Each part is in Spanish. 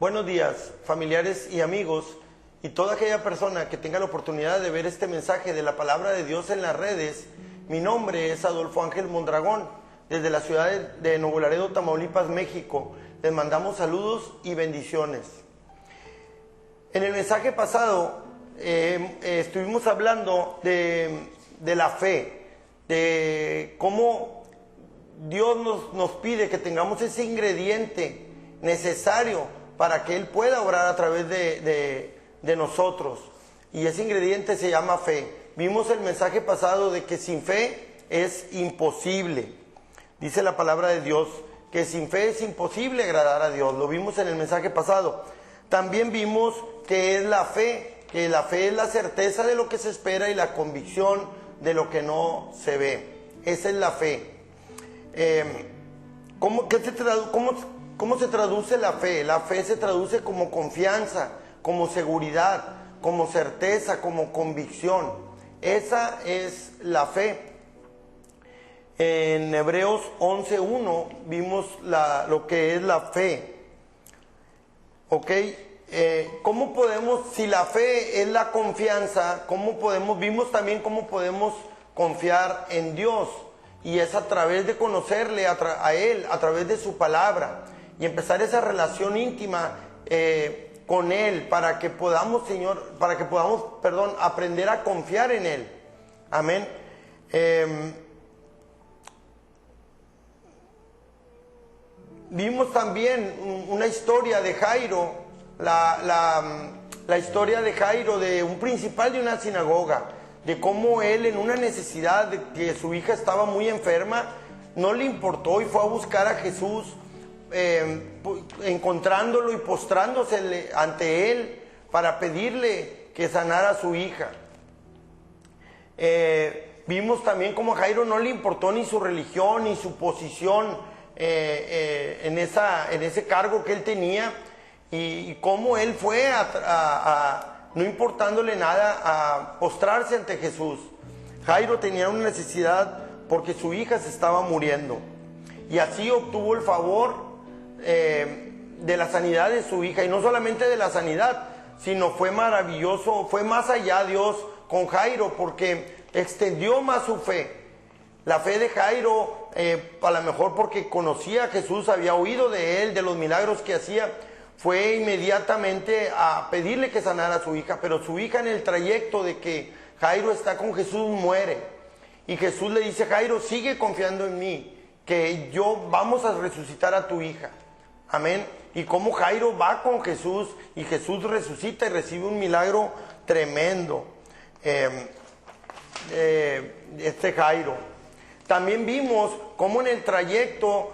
Buenos días, familiares y amigos, y toda aquella persona que tenga la oportunidad de ver este mensaje de la palabra de Dios en las redes. Mi nombre es Adolfo Ángel Mondragón, desde la ciudad de Nuevo Laredo, Tamaulipas, México. Les mandamos saludos y bendiciones. En el mensaje pasado estuvimos hablando de la fe, de cómo Dios nos pide que tengamos ese ingrediente necesario para que Él pueda obrar a través de nosotros. Y ese ingrediente se llama fe. Vimos el mensaje pasado de que sin fe es imposible. Dice la palabra de Dios que sin fe es imposible agradar a Dios. Lo vimos en el mensaje pasado. También vimos que es la fe, que la fe es la certeza de lo que se espera y la convicción de lo que no se ve. Esa es la fe. ¿Cómo se traduce la fe? La fe se traduce como confianza, como seguridad, como certeza, como convicción. Esa es la fe. En Hebreos 11:1 vimos lo que es la fe. ¿Ok? ¿Cómo podemos, si la fe es la confianza, vimos también cómo podemos confiar en Dios? Y es a través de conocerle a Él, a través de su palabra, y empezar esa relación íntima con Él, para que podamos, aprender a confiar en Él. Amén. Vimos también una historia de Jairo, la historia de Jairo, de un principal de una sinagoga, de cómo él, en una necesidad de que su hija estaba muy enferma, no le importó y fue a buscar a Jesús, encontrándolo y postrándose ante él para pedirle que sanara a su hija. Vimos también cómo a Jairo no le importó ni su religión ni su posición en ese cargo que él tenía, y cómo él fue no importándole nada, a postrarse ante Jesús. Jairo tenía una necesidad porque su hija se estaba muriendo, y así obtuvo el favor de la sanidad de su hija. Y no solamente de la sanidad, sino fue maravilloso, fue más allá Dios con Jairo, porque extendió más su fe. La fe de Jairo, a lo mejor porque conocía a Jesús, había oído de él, de los milagros que hacía, fue inmediatamente a pedirle que sanara a su hija. Pero su hija, en el trayecto de que Jairo está con Jesús, muere. Y Jesús le dice: Jairo, sigue confiando en mí, que vamos a resucitar a tu hija. Amén. Y como Jairo va con Jesús, y Jesús resucita y recibe un milagro tremendo. Jairo. También vimos cómo en el trayecto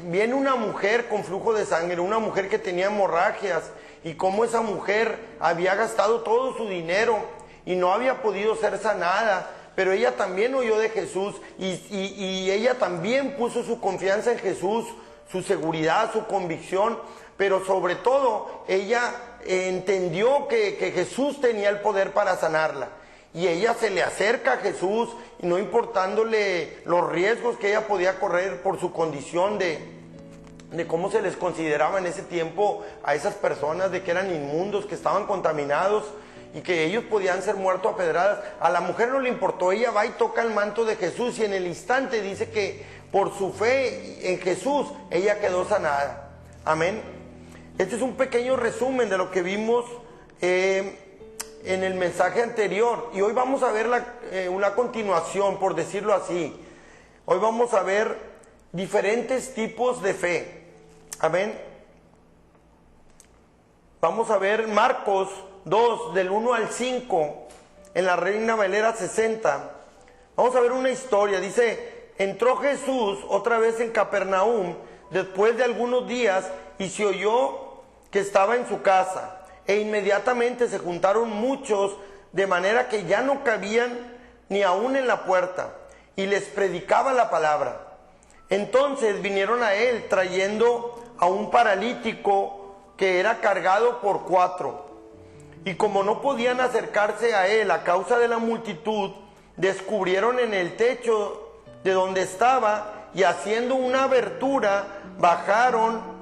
viene una mujer con flujo de sangre, una mujer que tenía hemorragias, y cómo esa mujer había gastado todo su dinero y no había podido ser sanada, pero ella también oyó de Jesús, y ella también puso su confianza en Jesús, su seguridad, su convicción, pero sobre todo ella entendió que Jesús tenía el poder para sanarla. Y ella se le acerca a Jesús, y no importándole los riesgos que ella podía correr por su condición de cómo se les consideraba en ese tiempo a esas personas, de que eran inmundos, que estaban contaminados y que ellos podían ser muertos a pedradas. A la mujer no le importó, ella va y toca el manto de Jesús, y en el instante dice que por su fe en Jesús ella quedó sanada. Amén. Este es un pequeño resumen de lo que vimos en el mensaje anterior, y hoy vamos a ver una continuación, por decirlo así. Hoy vamos a ver diferentes tipos de fe. Amén. Vamos a ver Marcos 2, del 1 al 5, en la Reina Valera 60. Vamos a ver una historia. Dice: entró Jesús otra vez en Capernaum después de algunos días, y se oyó que estaba en su casa. E inmediatamente se juntaron muchos, de manera que ya no cabían ni aún en la puerta, y les predicaba la palabra. Entonces vinieron a él trayendo a un paralítico que era cargado por 4. Y como no podían acercarse a él a causa de la multitud, descubrieron en el techo de donde estaba, y haciendo una abertura, bajaron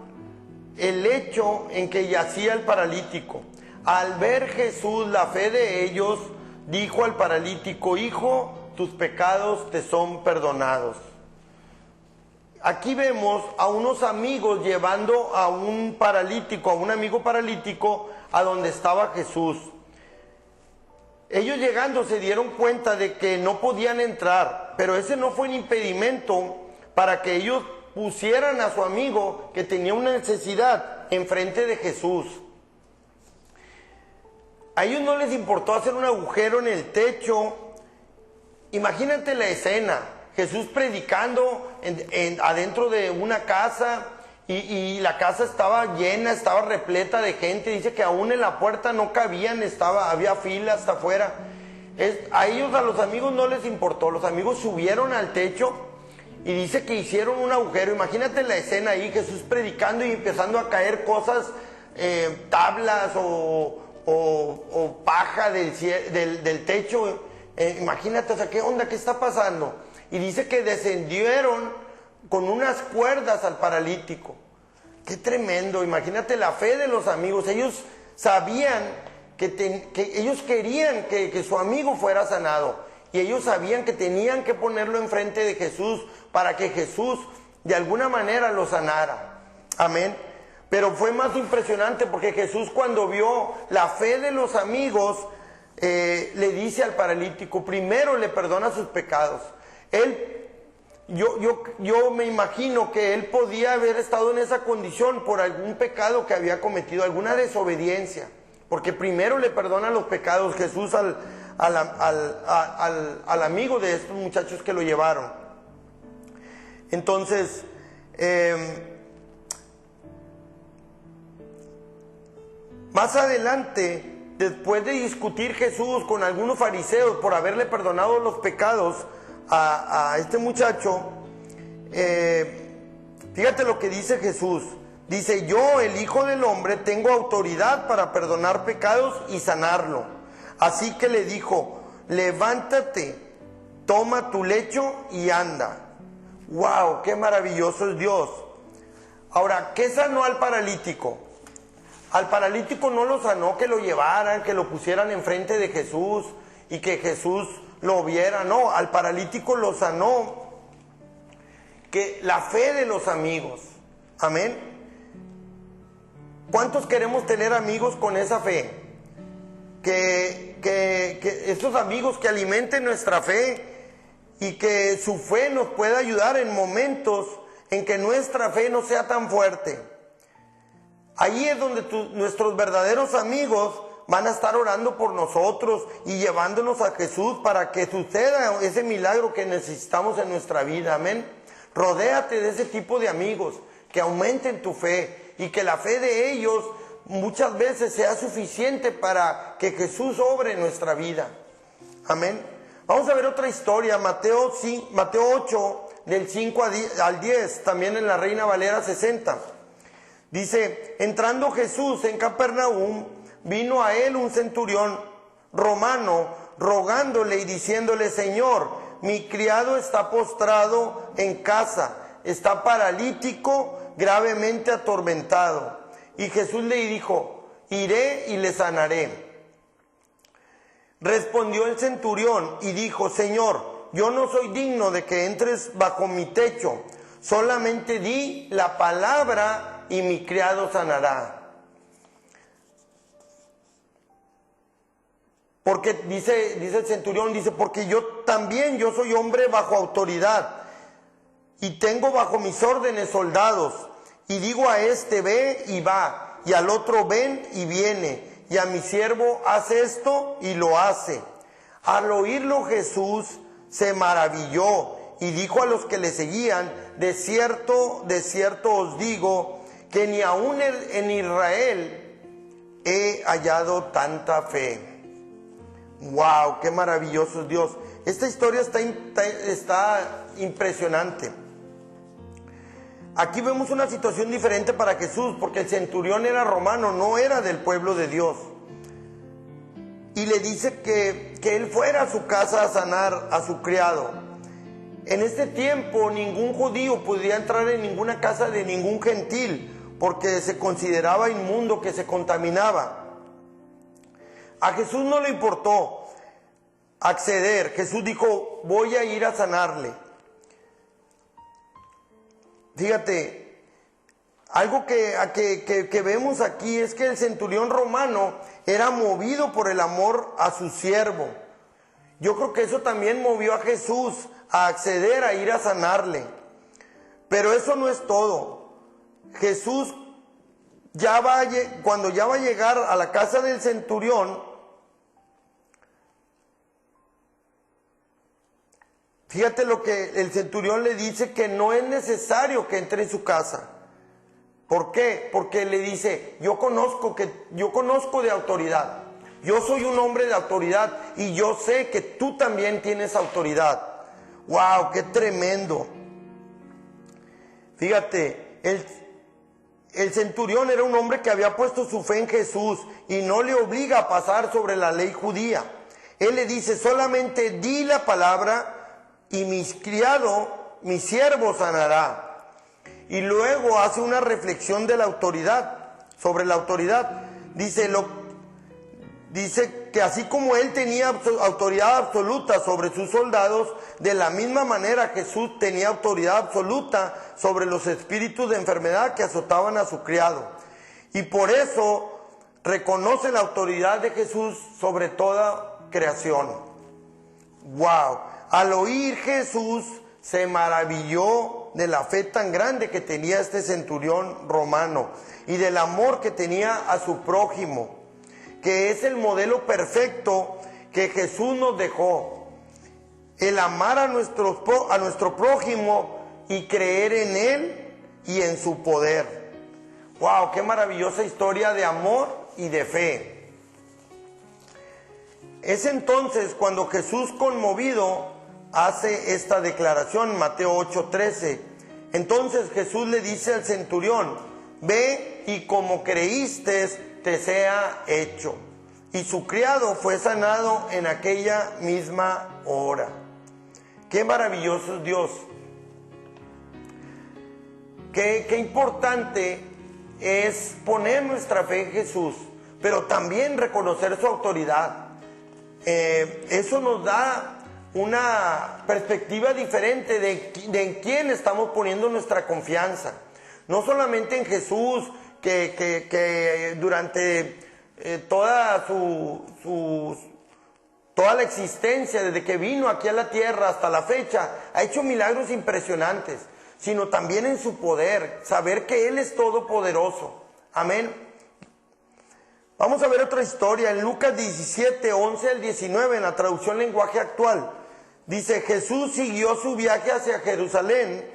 el lecho en que yacía el paralítico. Al ver Jesús la fe de ellos, dijo al paralítico: hijo, tus pecados te son perdonados. Aquí vemos a unos amigos llevando a un paralítico, a un amigo paralítico, a donde estaba Jesús. Ellos llegando se dieron cuenta de que no podían entrar, pero ese no fue un impedimento para que ellos pusieran a su amigo que tenía una necesidad enfrente de Jesús. A ellos no les importó hacer un agujero en el techo. Imagínate la escena, Jesús predicando adentro de una casa y la casa estaba llena, estaba repleta de gente. Dice que aún en la puerta no cabían, había fila hasta afuera. A ellos, a los amigos no les importó. Los amigos subieron al techo y dice que hicieron un agujero. Imagínate la escena ahí, Jesús predicando y empezando a caer cosas, tablas o paja del techo. Imagínate, o sea, ¿qué onda? ¿Qué está pasando? Y dice que descendieron con unas cuerdas al paralítico. ¡Qué tremendo! Imagínate la fe de los amigos. Ellos sabían que ellos querían que su amigo fuera sanado. Y ellos sabían que tenían que ponerlo enfrente de Jesús para que Jesús de alguna manera lo sanara. Amén. Pero fue más impresionante porque Jesús, cuando vio la fe de los amigos, le dice al paralítico, primero le perdona sus pecados. Yo me imagino que él podía haber estado en esa condición por algún pecado que había cometido, alguna desobediencia, porque primero le perdona los pecados Jesús al amigo de estos muchachos que lo llevaron. Entonces, más adelante, después de discutir Jesús con algunos fariseos por haberle perdonado los pecados a este muchacho, fíjate lo que dice Jesús. Dice: yo, el Hijo del Hombre, tengo autoridad para perdonar pecados y sanarlo. Así que le dijo: levántate, toma tu lecho y anda. ¡Wow! ¡Qué maravilloso es Dios! Ahora, ¿qué sanó al paralítico? Al paralítico no lo sanó que lo llevaran, que lo pusieran enfrente de Jesús y que Jesús lo viera. No, al paralítico lo sanó que la fe de los amigos. Amén. ¿Cuántos queremos tener amigos con esa fe? Que estos amigos que alimenten nuestra fe y que su fe nos pueda ayudar en momentos en que nuestra fe no sea tan fuerte. Ahí es donde nuestros verdaderos amigos van a estar orando por nosotros y llevándonos a Jesús para que suceda ese milagro que necesitamos en nuestra vida. Amén. Rodéate de ese tipo de amigos que aumenten tu fe y que la fe de ellos muchas veces sea suficiente para que Jesús obre en nuestra vida. Amén. Vamos a ver otra historia, Mateo 8, del 5 al 10, también en la Reina Valera 60. Dice: entrando Jesús en Capernaum, vino a él un centurión romano, rogándole y diciéndole: Señor, mi criado está postrado en casa, está paralítico, gravemente atormentado. Y Jesús le dijo: iré y le sanaré. Respondió el centurión y dijo: Señor, yo no soy digno de que entres bajo mi techo, solamente di la palabra y mi criado sanará. Porque dice el centurión, porque yo soy hombre bajo autoridad y tengo bajo mis órdenes soldados, y digo a este: ve y va, y al otro: ven y viene, y a mi siervo: haz esto, y lo hace. Al oírlo Jesús se maravilló y dijo a los que le seguían: de cierto os digo que ni aún en Israel he hallado tanta fe. ¡Wow! ¡Qué maravilloso es Dios! Esta historia está impresionante. Aquí vemos una situación diferente para Jesús, porque el centurión era romano, no era del pueblo de Dios. Y le dice que él fuera a su casa a sanar a su criado. En este tiempo ningún judío podía entrar en ninguna casa de ningún gentil, porque se consideraba inmundo, que se contaminaba. A Jesús no le importó acceder. Jesús dijo, voy a ir a sanarle. Fíjate, algo que vemos aquí es que el centurión romano era movido por el amor a su siervo. Yo creo que eso también movió a Jesús a acceder a ir a sanarle. Pero eso no es todo. Jesús cuando ya va a llegar a la casa del centurión, fíjate lo que el centurión le dice, que no es necesario que entre en su casa. ¿Por qué? Porque le dice, yo conozco de autoridad. Yo soy un hombre de autoridad y yo sé que tú también tienes autoridad. ¡Wow! ¡Qué tremendo! Fíjate, el centurión era un hombre que había puesto su fe en Jesús y no le obliga a pasar sobre la ley judía. Él le dice, solamente di la palabra y mi siervo sanará. Y luego hace una reflexión de la autoridad, sobre la autoridad. Dice que así como él tenía autoridad absoluta sobre sus soldados, de la misma manera Jesús tenía autoridad absoluta sobre los espíritus de enfermedad que azotaban a su criado. Y por eso reconoce la autoridad de Jesús sobre toda creación. ¡Wow! Al oír Jesús se maravilló de la fe tan grande que tenía este centurión romano y del amor que tenía a su prójimo, que es el modelo perfecto que Jesús nos dejó. El amar a nuestro prójimo y creer en Él y en su poder. ¡Wow! ¡Qué maravillosa historia de amor y de fe! Es entonces cuando Jesús, conmovido, hace esta declaración, Mateo 8:13. Entonces Jesús le dice al centurión, ve y como creíste, te sea hecho. Y su criado fue sanado en aquella misma hora. ¡Qué maravilloso es Dios! Qué importante es poner nuestra fe en Jesús, pero también reconocer su autoridad. Eso nos da una perspectiva diferente de en quién estamos poniendo nuestra confianza. No solamente en Jesús, que durante toda toda la existencia, desde que vino aquí a la tierra hasta la fecha, ha hecho milagros impresionantes, sino también en su poder, saber que Él es todopoderoso. Amén. Vamos a ver otra historia en Lucas 17, 11 al 19, en la traducción lenguaje actual. Dice, Jesús siguió su viaje hacia Jerusalén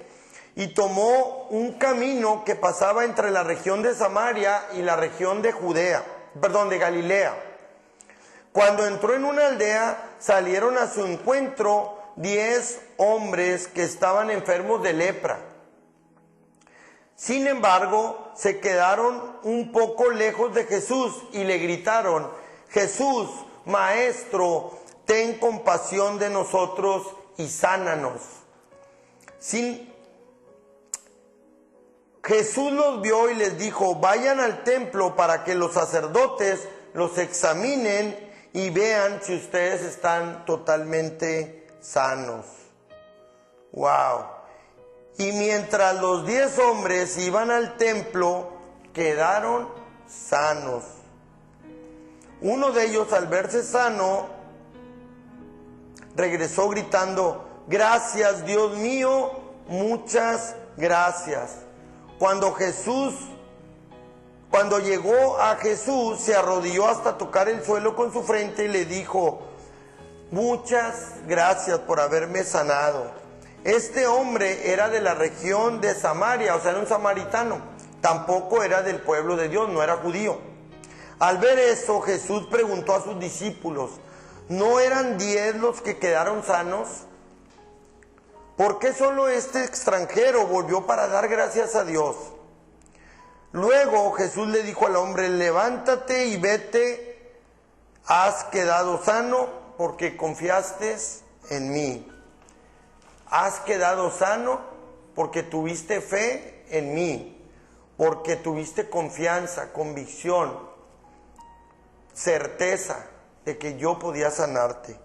y tomó un camino que pasaba entre la región de Samaria y la región de de Galilea. Cuando entró en una aldea, salieron a su encuentro 10 hombres que estaban enfermos de lepra. Sin embargo, se quedaron un poco lejos de Jesús y le gritaron, Jesús, Maestro, ten compasión de nosotros y sánanos. Jesús los vio y les dijo, vayan al templo para que los sacerdotes los examinen y vean si ustedes están totalmente sanos. ¡Wow! Y mientras los 10 hombres iban al templo, quedaron sanos. Uno de ellos, al verse sano, regresó gritando, gracias Dios mío, muchas gracias. Cuando llegó a Jesús, se arrodilló hasta tocar el suelo con su frente y le dijo, muchas gracias por haberme sanado. Este hombre era de la región de Samaria, o sea, era un samaritano. Tampoco era del pueblo de Dios, no era judío. Al ver eso, Jesús preguntó a sus discípulos, ¿no eran 10 los que quedaron sanos? ¿Por qué solo este extranjero volvió para dar gracias a Dios? Luego Jesús le dijo al hombre, levántate y vete, has quedado sano porque confiaste en mí. Has quedado sano porque tuviste fe en mí. porque tuviste confianza, convicción, certeza de que yo podía sanarte.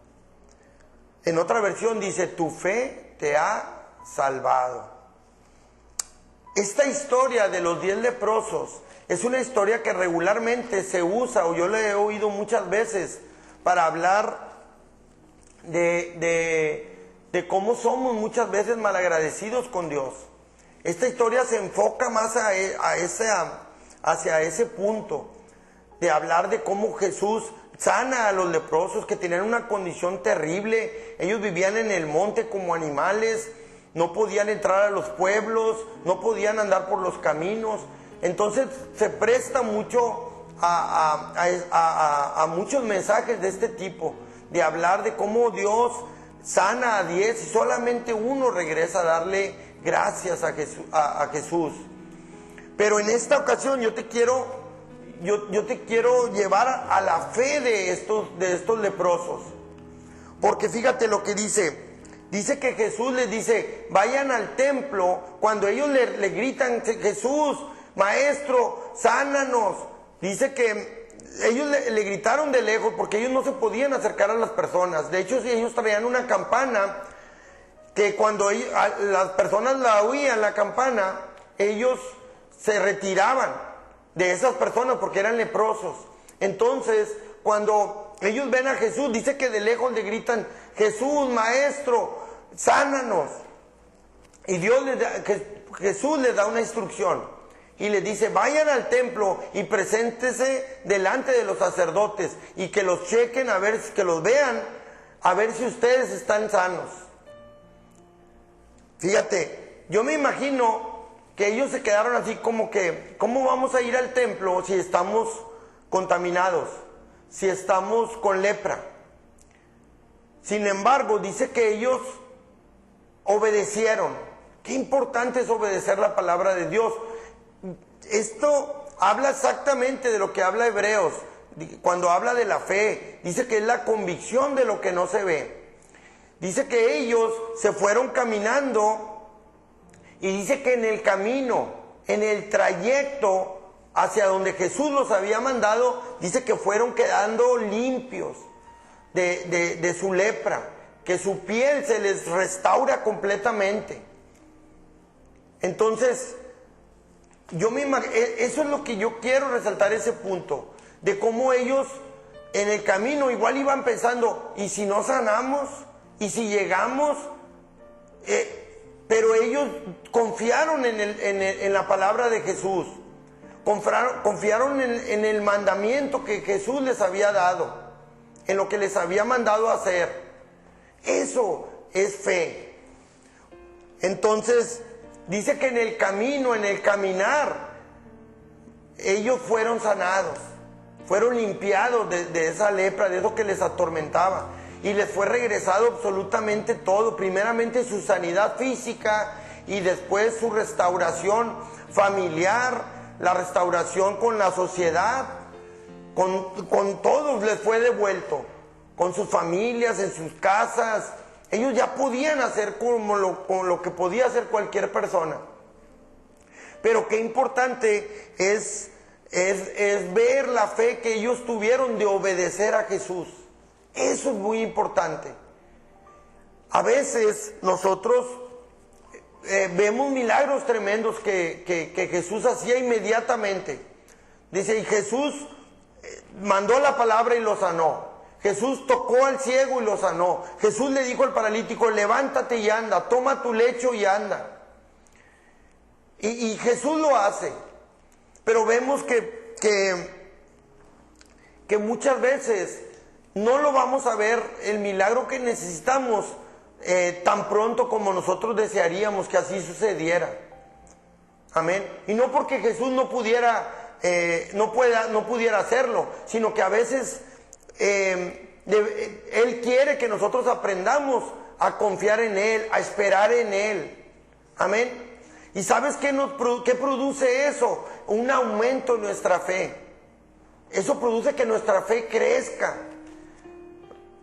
En otra versión dice, tu fe te ha salvado. Esta historia de los 10 leprosos es una historia que regularmente se usa, o yo la he oído muchas veces, para hablar de cómo somos muchas veces malagradecidos con Dios. Esta historia se enfoca más hacia ese punto, de hablar de cómo Jesús sana a los leprosos que tenían una condición terrible. Ellos vivían en el monte como animales, no podían entrar a los pueblos, no podían andar por los caminos. Entonces se presta mucho a muchos mensajes de este tipo, de hablar de cómo Dios sana a 10 y solamente uno regresa a darle gracias a Jesús. Pero en esta ocasión yo te quiero llevar a la fe de estos leprosos. Porque fíjate lo que dice. Dice que Jesús les dice, vayan al templo. Cuando ellos le gritan, Jesús, Maestro, sánanos. Dice que ellos le gritaron de lejos porque ellos no se podían acercar a las personas. De hecho, ellos traían una campana que cuando las personas la oían, la campana, ellos se retiraban de esas personas porque eran leprosos. Entonces, cuando ellos ven a Jesús, dice que de lejos le gritan, Jesús, Maestro, sánanos. Y Jesús les da una instrucción y les dice, vayan al templo y preséntese delante de los sacerdotes y que los chequen, que los vean, a ver si ustedes están sanos. Fíjate, yo me imagino que ellos se quedaron así como que, ¿cómo vamos a ir al templo si estamos contaminados? Si estamos con lepra. Sin embargo, dice que ellos obedecieron. Qué importante es obedecer la palabra de Dios. Esto habla exactamente de lo que habla Hebreos, cuando habla de la fe. Dice que es la convicción de lo que no se ve. Dice que ellos se fueron caminando y dice que en el camino, en el trayecto hacia donde Jesús los había mandado, dice que fueron quedando limpios de su lepra, que su piel se les restaura completamente. Entonces, eso es lo que yo quiero resaltar, ese punto, de cómo ellos en el camino igual iban pensando, ¿y si no sanamos? ¿Y si llegamos? Pero ellos confiaron en la palabra de Jesús, confiaron en el mandamiento que Jesús les había dado, en lo que les había mandado hacer. Eso es fe. Entonces, dice que en el camino, en el caminar, ellos fueron sanados, fueron limpiados de esa lepra, de eso que les atormentaba. Y les fue regresado absolutamente todo, primeramente su sanidad física y después su restauración familiar, la restauración con la sociedad, con todos les fue devuelto, con sus familias, en sus casas. Ellos ya podían hacer como lo que podía hacer cualquier persona. Pero qué importante es ver la fe que ellos tuvieron de obedecer a Jesús. Eso es muy importante. A veces nosotros vemos milagros tremendos que Jesús hacía inmediatamente. Dice, y Jesús mandó la palabra y lo sanó. Jesús tocó al ciego y lo sanó. Jesús le dijo al paralítico, levántate y anda, toma tu lecho y anda. Y Jesús lo hace. Pero vemos que muchas veces no lo vamos a ver, el milagro que necesitamos, tan pronto como nosotros desearíamos que así sucediera. Amén. Y no porque Jesús no pudiera hacerlo, sino que a veces Él quiere que nosotros aprendamos a confiar en Él, a esperar en Él. Amén. ¿Y sabes qué produce eso? Un aumento en nuestra fe. Eso produce que nuestra fe crezca.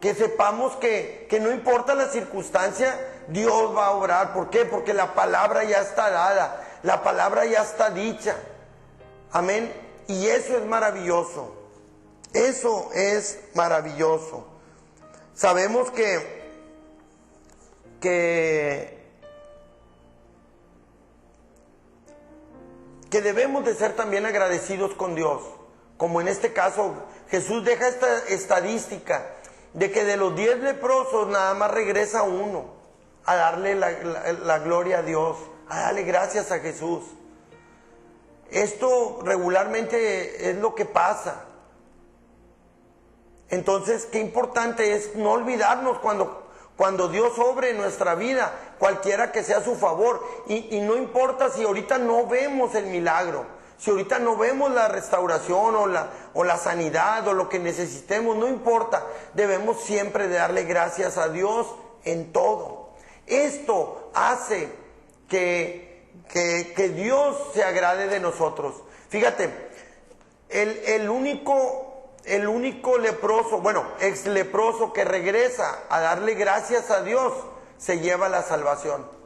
Que sepamos que no importa la circunstancia, Dios va a obrar. ¿Por qué? Porque la palabra ya está dada, la palabra ya está dicha. Amén. Y eso es maravilloso. Eso es maravilloso. Sabemos que debemos de ser también agradecidos con Dios. Como en este caso, Jesús deja esta estadística de que de los 10 leprosos nada más regresa uno a darle la gloria a Dios, a darle gracias a Jesús. Esto regularmente es lo que pasa. Entonces, qué importante es no olvidarnos cuando Dios obre en nuestra vida, cualquiera que sea su favor. Y no importa si ahorita no vemos el milagro, si ahorita no vemos la restauración o la sanidad o lo que necesitemos, no importa. Debemos siempre de darle gracias a Dios en todo. Esto hace que Dios se agrade de nosotros. Fíjate, el único leproso, ex leproso que regresa a darle gracias a Dios, se lleva la salvación.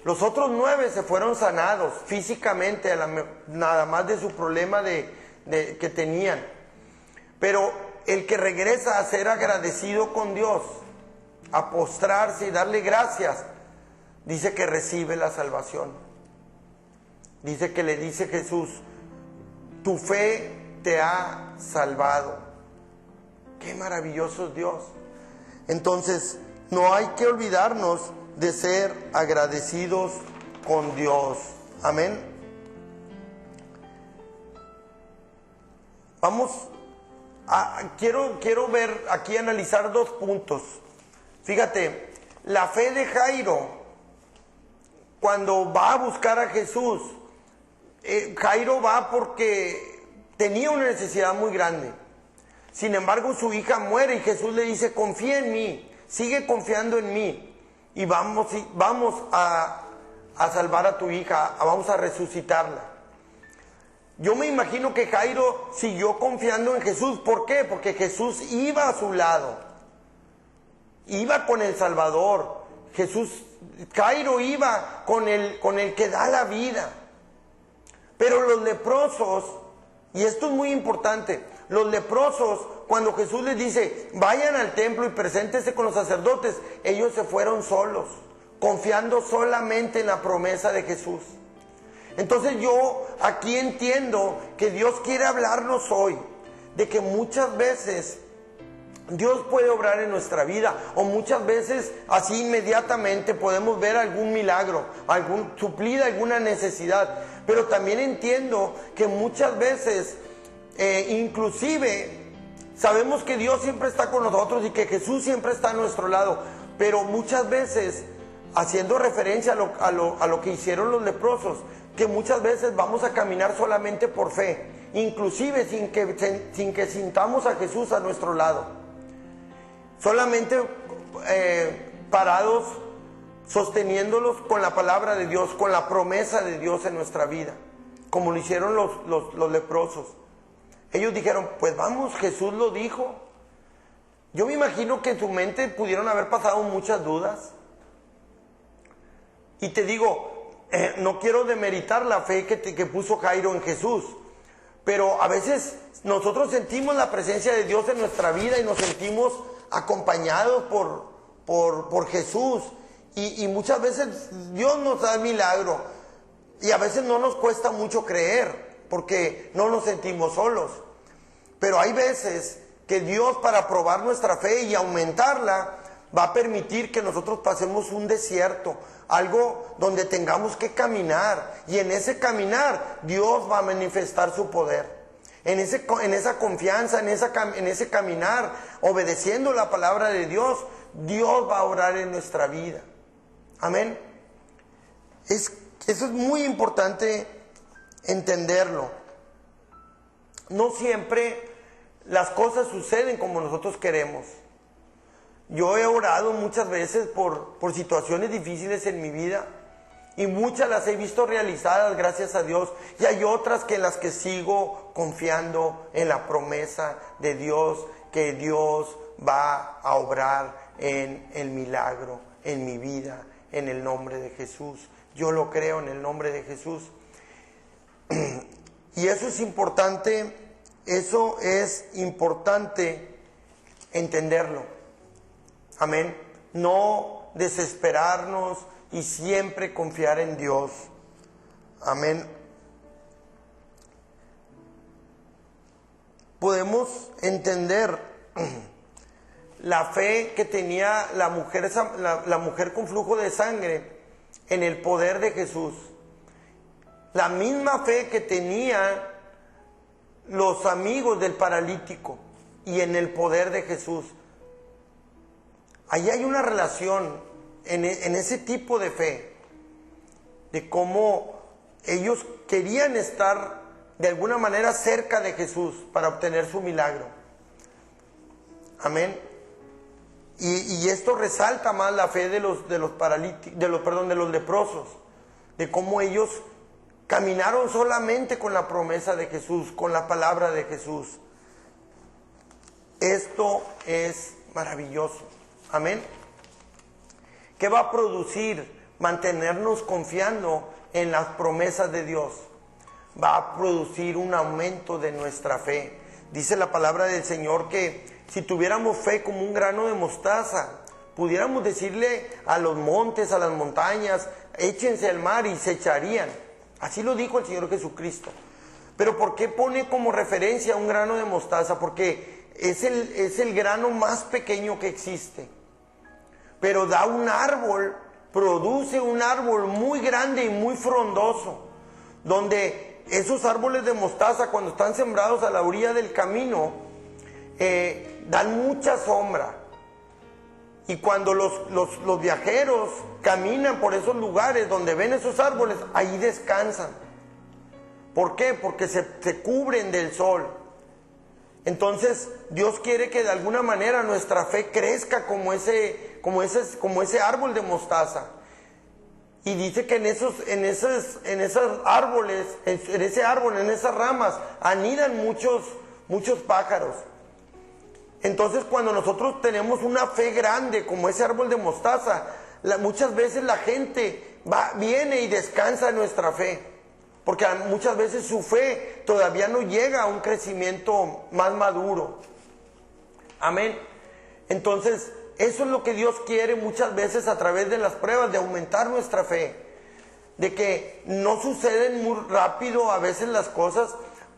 Los otros 9 se fueron sanados físicamente, nada más de su problema que tenían. Pero el que regresa a ser agradecido con Dios, a postrarse y darle gracias, dice que recibe la salvación. Dice que le dice Jesús: tu fe te ha salvado. Qué maravilloso es Dios. Entonces, no hay que olvidarnos de ser agradecidos con Dios. Amén. Quiero ver aquí, analizar 2 puntos. Fíjate, la fe de Jairo, cuando va a buscar a Jesús, Jairo va porque tenía una necesidad muy grande. Sin embargo, su hija muere y Jesús le dice: confía en mí, sigue confiando en mí, y vamos a salvar a tu hija, vamos a resucitarla. Yo me imagino que Jairo siguió confiando en Jesús. ¿Por qué? Porque Jesús iba a su lado, iba con el Salvador. Jairo iba con el que da la vida. Pero los leprosos, y esto es muy importante, los leprosos, cuando Jesús les dice: vayan al templo y preséntense con los sacerdotes, ellos se fueron solos, confiando solamente en la promesa de Jesús. Entonces yo aquí entiendo que Dios quiere hablarnos hoy de que muchas veces Dios puede obrar en nuestra vida, o muchas veces así inmediatamente podemos ver algún milagro, suplida alguna necesidad. Pero también entiendo que muchas veces, inclusive, sabemos que Dios siempre está con nosotros y que Jesús siempre está a nuestro lado. Pero muchas veces, haciendo referencia a lo que hicieron los leprosos, que muchas veces vamos a caminar solamente por fe, inclusive sin que sintamos a Jesús a nuestro lado. Solamente parados, sosteniéndolos con la palabra de Dios, con la promesa de Dios en nuestra vida, como lo hicieron los leprosos. Ellos dijeron: pues vamos, Jesús lo dijo. Yo me imagino que en su mente pudieron haber pasado muchas dudas. Y te digo, no quiero demeritar la fe que puso Jairo en Jesús, pero a veces nosotros sentimos la presencia de Dios en nuestra vida y nos sentimos acompañados por Jesús. Y muchas veces Dios nos da el milagro, y a veces no nos cuesta mucho creer, porque no nos sentimos solos. Pero hay veces que Dios, para probar nuestra fe y aumentarla, va a permitir que nosotros pasemos un desierto, algo donde tengamos que caminar, y en ese caminar Dios va a manifestar su poder. En esa confianza, en ese caminar, obedeciendo la palabra de Dios, Dios va a obrar en nuestra vida. Amén. Eso es muy importante entenderlo. No siempre las cosas suceden como nosotros queremos. Yo he orado muchas veces por situaciones difíciles en mi vida, y muchas las he visto realizadas, gracias a Dios, y hay otras en las que sigo confiando en la promesa de Dios, que Dios va a obrar en el milagro en mi vida, en el nombre de Jesús. Yo lo creo en el nombre de Jesús. Y eso es importante entenderlo. Amén. No desesperarnos y siempre confiar en Dios. Amén. Podemos entender la fe que tenía la mujer con flujo de sangre en el poder de Jesús. La misma fe que tenían los amigos del paralítico y en el poder de Jesús. Ahí hay una relación en ese tipo de fe, de cómo ellos querían estar de alguna manera cerca de Jesús para obtener su milagro. Amén. Y esto resalta más la fe de los paralíticos, de los leprosos, de cómo ellos caminaron solamente con la promesa de Jesús, con la palabra de Jesús. Esto es maravilloso. Amén. ¿Qué va a producir mantenernos confiando en las promesas de Dios? Va a producir un aumento de nuestra fe. Dice la palabra del Señor que si tuviéramos fe como un grano de mostaza, pudiéramos decirle a los montes, a las montañas, échense al mar y se echarían. Así lo dijo el Señor Jesucristo. Pero ¿por qué pone como referencia un grano de mostaza? Porque es el grano más pequeño que existe. Pero da un árbol, produce un árbol muy grande y muy frondoso, donde esos árboles de mostaza, cuando están sembrados a la orilla del camino, dan mucha sombra. Y cuando los viajeros caminan por esos lugares donde ven esos árboles, ahí descansan. ¿Por qué? Porque se cubren del sol. Entonces Dios quiere que de alguna manera nuestra fe crezca como ese árbol de mostaza. Y dice que en esos árboles, en ese árbol, en esas ramas, anidan muchos pájaros. Entonces cuando nosotros tenemos una fe grande como ese árbol de mostaza, muchas veces la gente viene y descansa en nuestra fe. Porque muchas veces su fe todavía no llega a un crecimiento más maduro. Amén. Entonces, eso es lo que Dios quiere muchas veces a través de las pruebas, de aumentar nuestra fe. De que no suceden muy rápido a veces las cosas,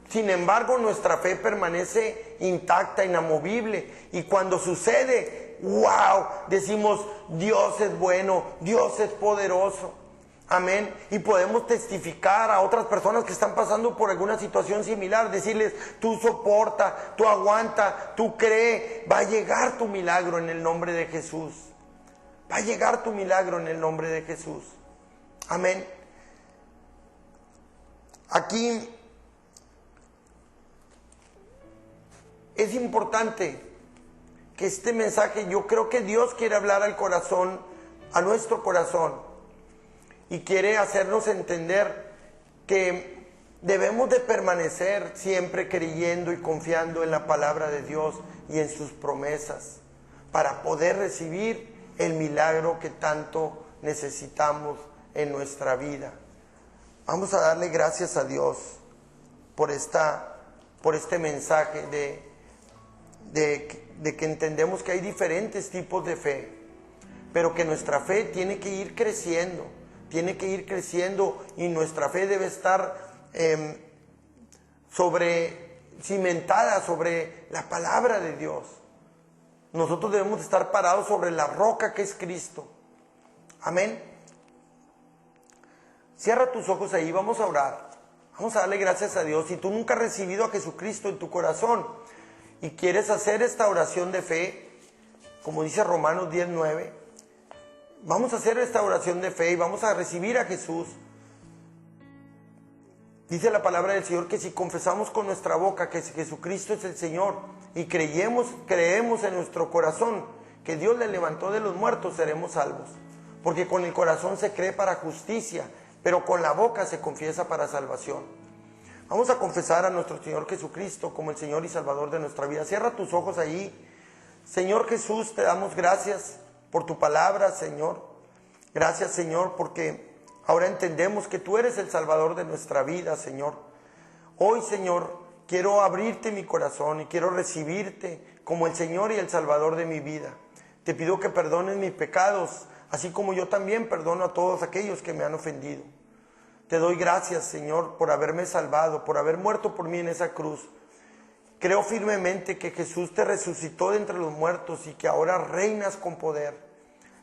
sin embargo nuestra fe permanece intacta, inamovible. Y cuando sucede, wow, decimos, Dios es bueno, Dios es poderoso. Amén. Y podemos testificar a otras personas que están pasando por alguna situación similar, decirles, tú soporta, tú aguanta, tú cree, va a llegar tu milagro en el nombre de Jesús. Va a llegar tu milagro en el nombre de Jesús. Amén. Aquí es importante que este mensaje, yo creo que Dios quiere hablar al corazón, a nuestro corazón. Y quiere hacernos entender que debemos de permanecer siempre creyendo y confiando en la palabra de Dios y en sus promesas para poder recibir el milagro que tanto necesitamos en nuestra vida. Vamos a darle gracias a Dios por este mensaje de que entendemos que hay diferentes tipos de fe, pero que nuestra fe tiene que ir creciendo. Tiene que ir creciendo y nuestra fe debe estar cimentada sobre la palabra de Dios. Nosotros debemos estar parados sobre la roca que es Cristo. Amén. Cierra tus ojos ahí, vamos a orar. Vamos a darle gracias a Dios. Si tú nunca has recibido a Jesucristo en tu corazón y quieres hacer esta oración de fe, como dice Romanos 10:9, vamos a hacer esta oración de fe y vamos a recibir a Jesús. Dice la palabra del Señor que si confesamos con nuestra boca que Jesucristo es el Señor y creemos en nuestro corazón que Dios le levantó de los muertos, seremos salvos. Porque con el corazón se cree para justicia, pero con la boca se confiesa para salvación. Vamos a confesar a nuestro Señor Jesucristo como el Señor y Salvador de nuestra vida. Cierra tus ojos ahí. Señor Jesús, te damos gracias por tu palabra, Señor. Gracias, Señor, porque ahora entendemos que tú eres el Salvador de nuestra vida, Señor. Hoy, Señor, quiero abrirte mi corazón y quiero recibirte como el Señor y el Salvador de mi vida. Te pido que perdones mis pecados, así como yo también perdono a todos aquellos que me han ofendido. Te doy gracias, Señor, por haberme salvado, por haber muerto por mí en esa cruz. Creo firmemente que Jesús te resucitó de entre los muertos y que ahora reinas con poder.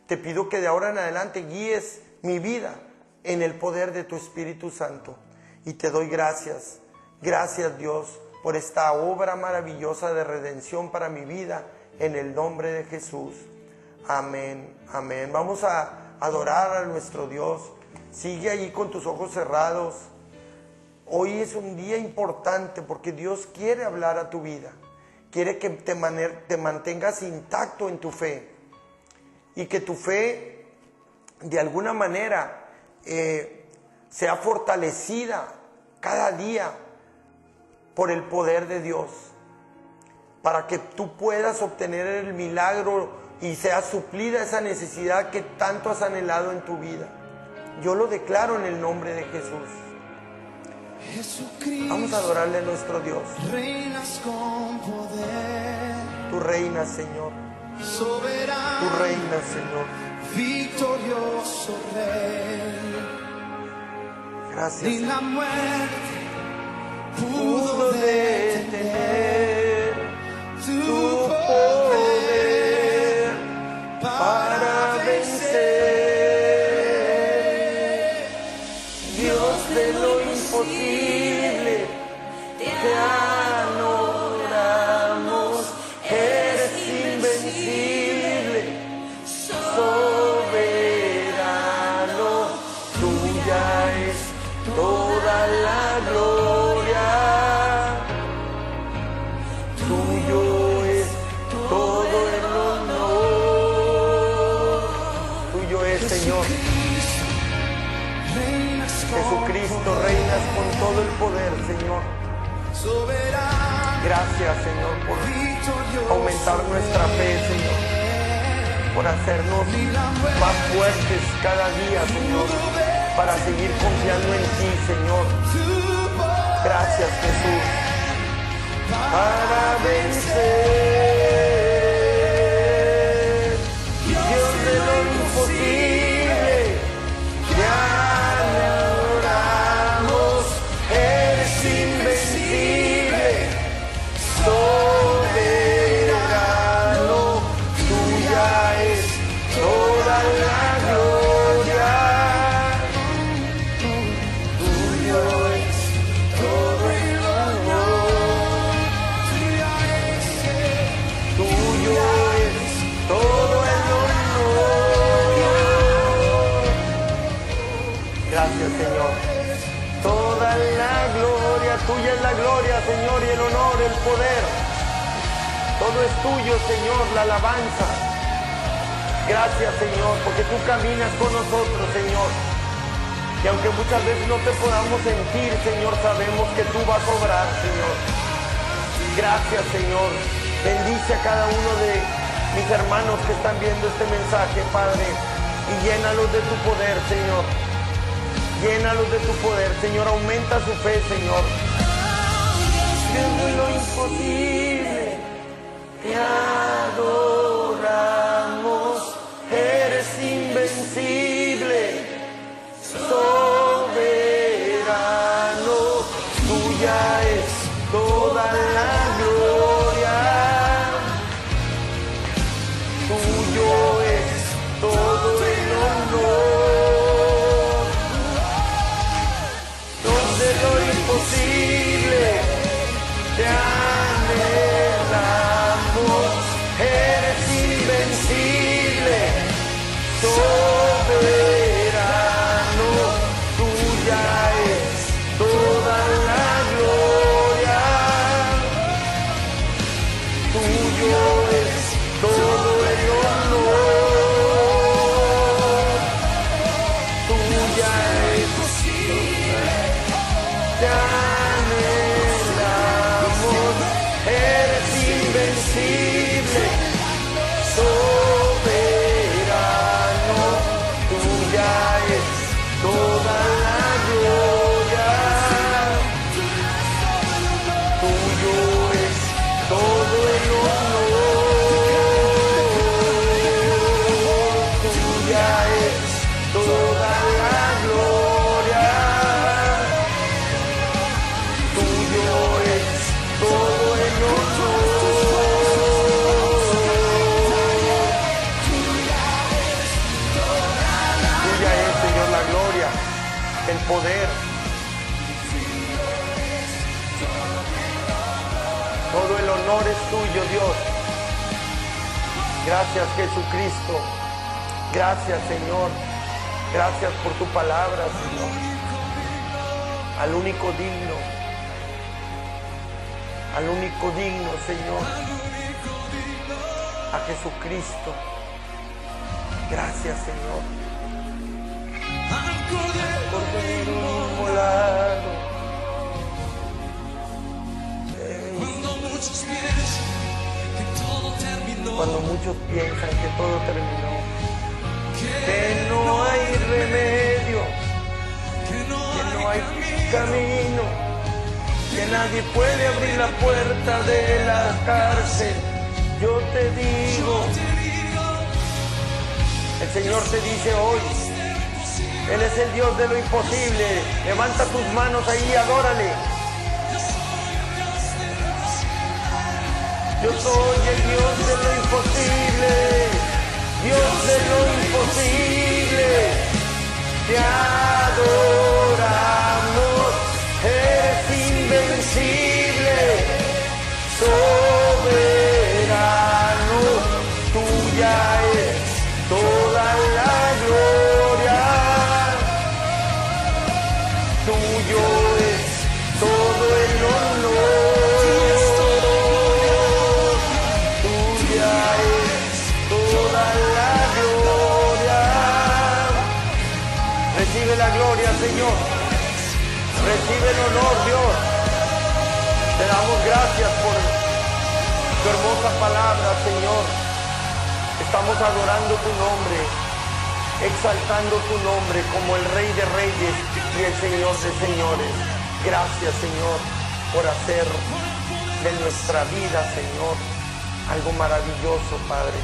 Te pido que de ahora en adelante guíes mi vida en el poder de tu Espíritu Santo. Y te doy gracias. Gracias, Dios, por esta obra maravillosa de redención para mi vida, en el nombre de Jesús. Amén, amén. Vamos a adorar a nuestro Dios. Sigue allí con tus ojos cerrados. Hoy es un día importante porque Dios quiere hablar a tu vida. Quiere que te mantengas intacto en tu fe. Y que tu fe, de alguna manera, sea fortalecida cada día por el poder de Dios, para que tú puedas obtener el milagro y sea suplida esa necesidad que tanto has anhelado en tu vida. Yo lo declaro en el nombre de Jesús. Jesucristo, vamos a adorarle a nuestro Dios. Reinas con poder, Tú reinas, Señor. soberano, Tú reinas, Señor. victorioso Rey. Gracias, Ni Señor. la muerte Pudo pudo detener tu tu poder poder para vencer. Dios de lo imposible, te adoramos, eres invencible, soberano, tuya es toda la gloria, tuyo es todo el honor, tuyo es, Señor. Reinas con Jesucristo, reinas con todo el poder, Señor. soberano, Gracias, Señor, por victorioso aumentar nuestra fe, Señor, por hacernos más fuertes cada día, Señor, para seguir confiando en ti, Señor. Gracias, Jesús, para vencer. Dios de lo imposible, te adoramos, eres invencible, soberano, tuya es toda la gloria, tuyo es todo el honor, tuyo es todo el honor. Gracias, Señor. Toda la gloria, tuya es la gloria, Señor, y el honor, el poder. Todo es tuyo, Señor, la alabanza. Gracias, Señor, porque tú caminas con nosotros, Señor. Y aunque muchas veces no te podamos sentir, Señor, sabemos que tú vas a obrar, Señor. Gracias, Señor. Bendice a cada uno de mis hermanos que están viendo este mensaje, Padre, y llénalos de tu poder, Señor. Llénalos de tu poder, Señor, aumenta su fe, Señor. Dios de lo imposible, te adoramos, eres invencible, soberano, tuya es toda la gloria, tuyo es todo el honor. Dios de lo imposible, te anhelamos, eres invencible, soberano, tuya es toda la gloria, tuyo es todo el honor, tuya es. Te anhelamos, eres invencible, soberano, es tuyo, Dios. Gracias, Jesucristo. Gracias, Señor. Gracias por tu palabra, Señor. Al único digno. Al único digno, Señor. A Jesucristo. Gracias, Señor. Cordero inmolado. Cuando muchos piensan que todo terminó, que no hay remedio, que no hay camino, que nadie puede abrir la puerta de la cárcel, yo te digo, el Señor te dice hoy, Él es el Dios de lo imposible. Levanta tus manos ahí y adórale. Yo soy el Dios de lo imposible, Dios de lo imposible. Te adoramos, eres invencible, soberano, tuya es toda la gloria, tuyo es todo el honor. Recibe la gloria, Señor. Recibe el honor, Dios. Te damos gracias por tu hermosa palabra, Señor. Estamos adorando tu nombre, exaltando tu nombre como el Rey de Reyes y el Señor de Señores. Gracias, Señor, por hacer de nuestra vida, Señor, algo maravilloso, Padre.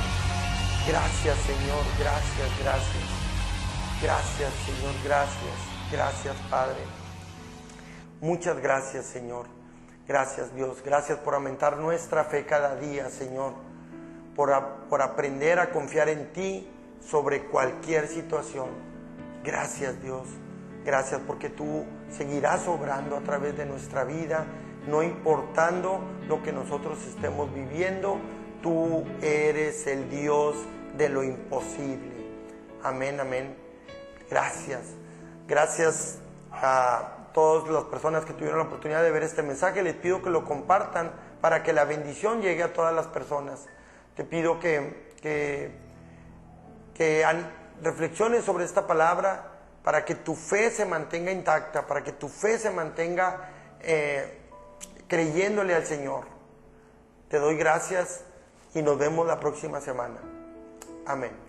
Gracias, Señor. Gracias, gracias. Gracias, Señor, gracias, gracias, Padre. Muchas gracias, Señor. Gracias, Dios. Gracias por aumentar nuestra fe cada día, Señor. Por aprender a confiar en ti sobre cualquier situación. Gracias, Dios. Gracias porque tú seguirás obrando a través de nuestra vida, no importando lo que nosotros estemos viviendo. Tú eres el Dios de lo imposible. Amén, amén. Gracias, gracias a todas las personas que tuvieron la oportunidad de ver este mensaje. Les pido que lo compartan para que la bendición llegue a todas las personas. Te pido que reflexiones sobre esta palabra para que tu fe se mantenga intacta, para que tu fe se mantenga creyéndole al Señor. Te doy gracias y nos vemos la próxima semana. Amén.